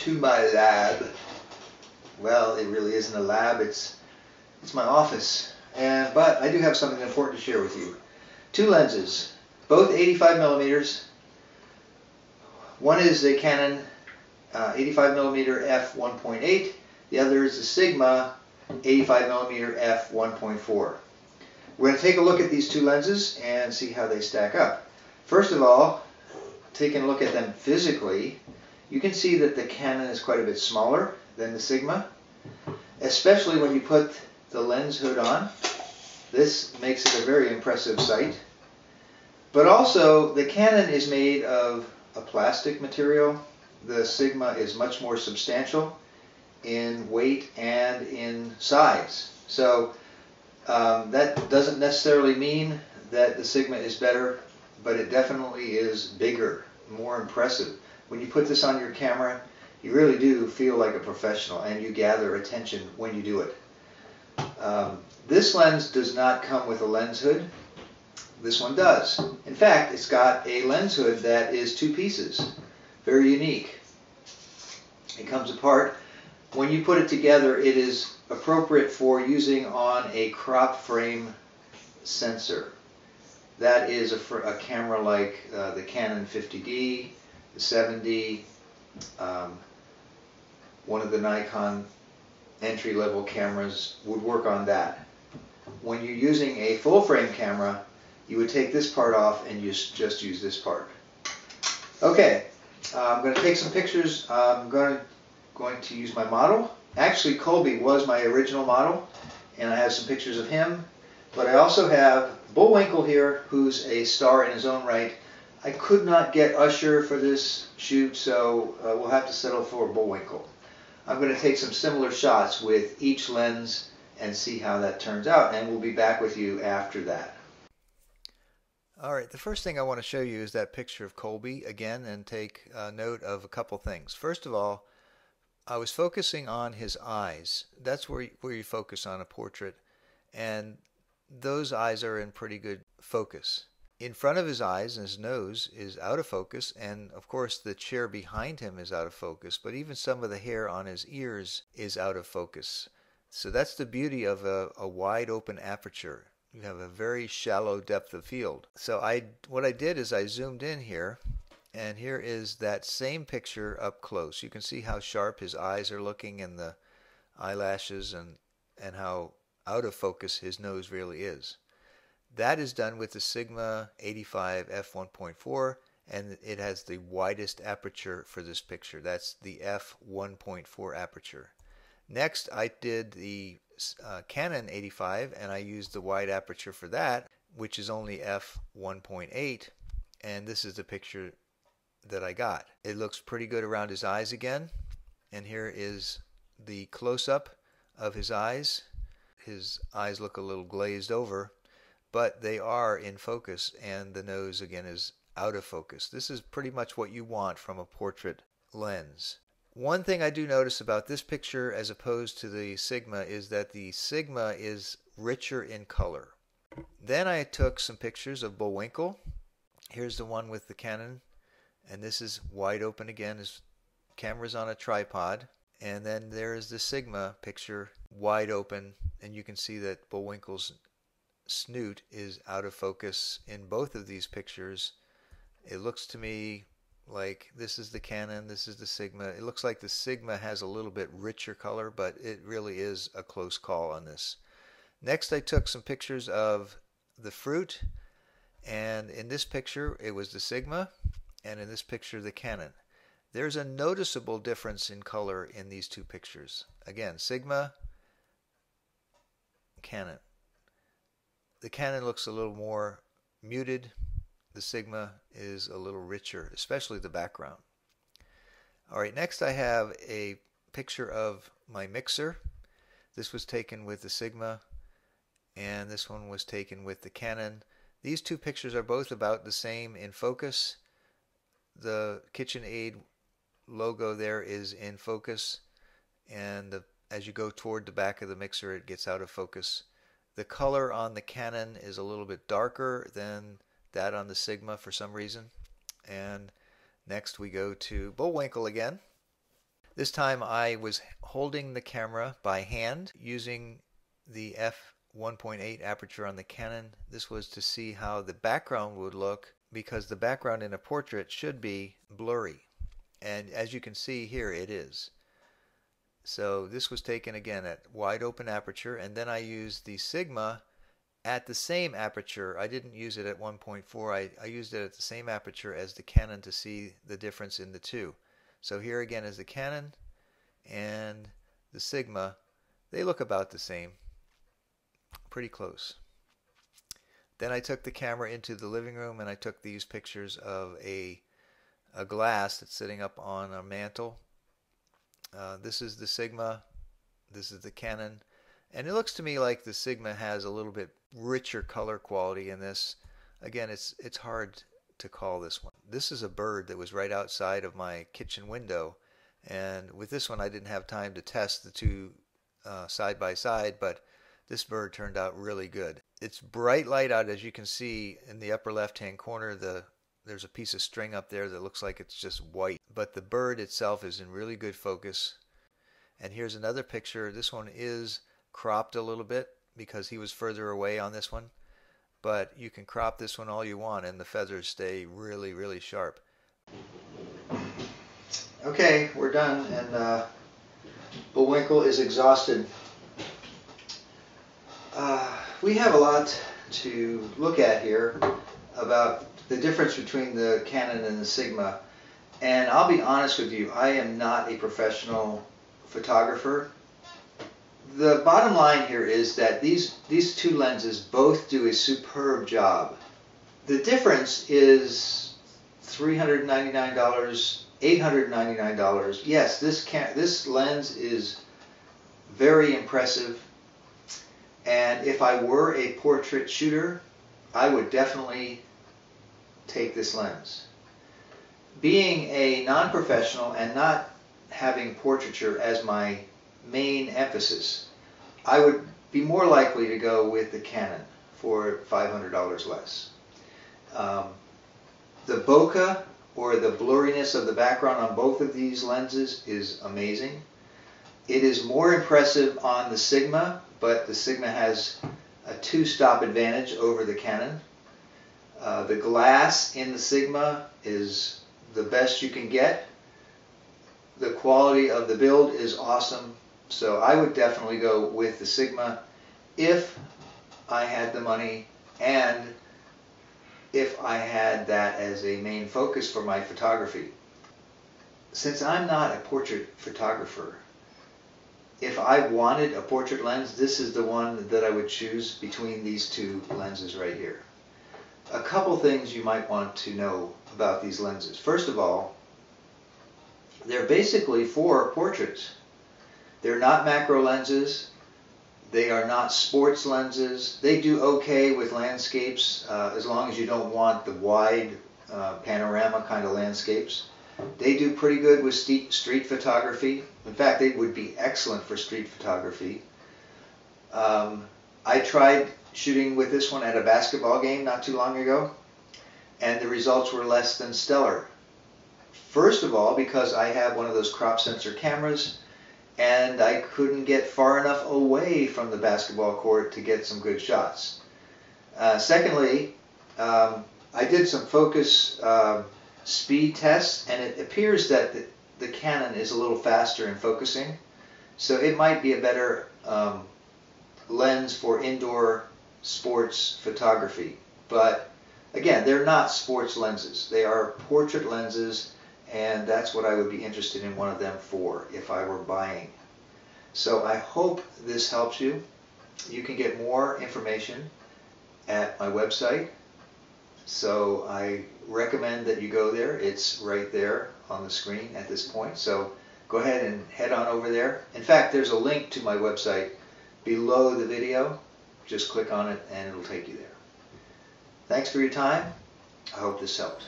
to my lab. Well, it really isn't a lab, it's my office. But I do have something important to share with you. Two lenses, both 85 millimeters. One is a Canon 85mm f1.8. The other is a Sigma 85mm f1.4. We're going to take a look at these two lenses and see how they stack up. First of all, taking a look at them physically, you can see that the Canon is quite a bit smaller than the Sigma, especially when you put the lens hood on. This makes it a very impressive sight. But also, the Canon is made of a plastic material. The Sigma is much more substantial in weight and in size. So that doesn't necessarily mean that the Sigma is better, but it definitely is bigger, more impressive. When you put this on your camera, you really do feel like a professional, and you gather attention when you do it. This lens does not come with a lens hood. This one does. In fact, it's got a lens hood that is two pieces. Very unique. It comes apart. When you put it together, it is appropriate for using on a crop frame sensor. That is a camera like the Canon 50D, the 7D, one of the Nikon entry-level cameras would work on that. When you're using a full-frame camera, you would take this part off and just use this part. Okay, I'm going to take some pictures. I'm going to use my model. Actually, Colby was my original model, and I have some pictures of him. But I also have Bullwinkle here, who's a star in his own right. I could not get Usher for this shoot, so we'll have to settle for Bullwinkle. I'm going to take some similar shots with each lens and see how that turns out, and we'll be back with you after that. Alright, the first thing I want to show you is that picture of Colby again, and take note of a couple things. First of all, I was focusing on his eyes. That's where you focus on a portrait, and those eyes are in pretty good focus. In front of his eyes and his nose is out of focus, and of course the chair behind him is out of focus, but even some of the hair on his ears is out of focus. So that's the beauty of a wide open aperture. You have a very shallow depth of field. So what I did is I zoomed in here, and here is that same picture up close. You can see how sharp his eyes are looking, and the eyelashes, and how out of focus his nose really is. That is done with the Sigma 85 f1.4, and it has the widest aperture for this picture. That's the f1.4 aperture. Next, I did the Canon 85, and I used the wide aperture for that, which is only f1.8, and this is the picture that I got. It looks pretty good around his eyes again, and here is the close-up of his eyes. His eyes look a little glazed over, but they are in focus, and the nose again is out of focus. This is pretty much what you want from a portrait lens. One thing I do notice about this picture as opposed to the Sigma is that the Sigma is richer in color. Then I took some pictures of Bullwinkle. Here's the one with the Canon, and this is wide open again. His camera's on a tripod. And then there's the Sigma picture, wide open, and you can see that Bullwinkle's snoot is out of focus in both of these pictures. It looks to me like this is the Canon, this is the Sigma. It looks like the Sigma has a little bit richer color, but it really is a close call on this. Next, I took some pictures of the fruit, and in this picture it was the Sigma, and in this picture the Canon. There's a noticeable difference in color in these two pictures. Again, Sigma, Canon. The Canon looks a little more muted. The Sigma is a little richer, especially the background. Alright, next I have a picture of my mixer. This was taken with the Sigma, and this one was taken with the Canon. These two pictures are both about the same in focus. The KitchenAid logo there is in focus, and as you go toward the back of the mixer it gets out of focus. The color on the Canon is a little bit darker than that on the Sigma for some reason. And next we go to Bullwinkle again. This time I was holding the camera by hand using the f1.8 aperture on the Canon. This was to see how the background would look, because the background in a portrait should be blurry. And as you can see here, it is. So this was taken again at wide open aperture, and then I used the Sigma at the same aperture. I didn't use it at 1.4. I used it at the same aperture as the Canon to see the difference in the two. So here again is the Canon and the Sigma. They look about the same, pretty close. Then I took the camera into the living room and I took these pictures of a glass that's sitting up on a mantle. This is the Sigma, this is the Canon, and it looks to me like the Sigma has a little bit richer color quality in this. Again, it's hard to call this one. This is a bird that was right outside of my kitchen window, and with this one I didn't have time to test the two side by side, but this bird turned out really good. It's bright light out, as you can see in the upper left hand corner. There's a piece of string up there that looks like it's just white, but the bird itself is in really good focus. And here's another picture. This one is cropped a little bit because he was further away on this one, but you can crop this one all you want and the feathers stay really, really sharp. Okay, we're done, and Bullwinkle is exhausted. We have a lot to look at here about the difference between the Canon and the Sigma, and I'll be honest with you, I am not a professional photographer. The bottom line here is that these two lenses both do a superb job. The difference is $399, $899. Yes, this lens is very impressive, and if I were a portrait shooter, I would definitely take this lens. Being a non-professional and not having portraiture as my main emphasis, I would be more likely to go with the Canon for $500 less. The bokeh, or the blurriness of the background on both of these lenses, is amazing. It is more impressive on the Sigma, but the Sigma has a two-stop advantage over the Canon. The glass in the Sigma is the best you can get. The quality of the build is awesome, so I would definitely go with the Sigma if I had the money and if I had that as a main focus for my photography. Since I'm not a portrait photographer, if I wanted a portrait lens, this is the one that I would choose between these two lenses right here. A couple things you might want to know about these lenses. First of all, they're basically for portraits. They're not macro lenses. They are not sports lenses. They do okay with landscapes as long as you don't want the wide panorama kind of landscapes. They do pretty good with street photography. In fact, they would be excellent for street photography. I tried shooting with this one at a basketball game not too long ago, and the results were less than stellar. First of all, because I have one of those crop sensor cameras, and I couldn't get far enough away from the basketball court to get some good shots. Secondly, I did some focus speed tests, and it appears that the Canon is a little faster in focusing, so it might be a better lens for indoor sports photography. But again, they're not sports lenses. They are portrait lenses, and that's what I would be interested in one of them for if I were buying. So I hope this helps you. You can get more information at my website, so I recommend that you go there. It's right there on the screen at this point, so go ahead and head on over there. In fact, there's a link to my website below the video. Just click on it and it'll take you there. Thanks for your time. I hope this helped.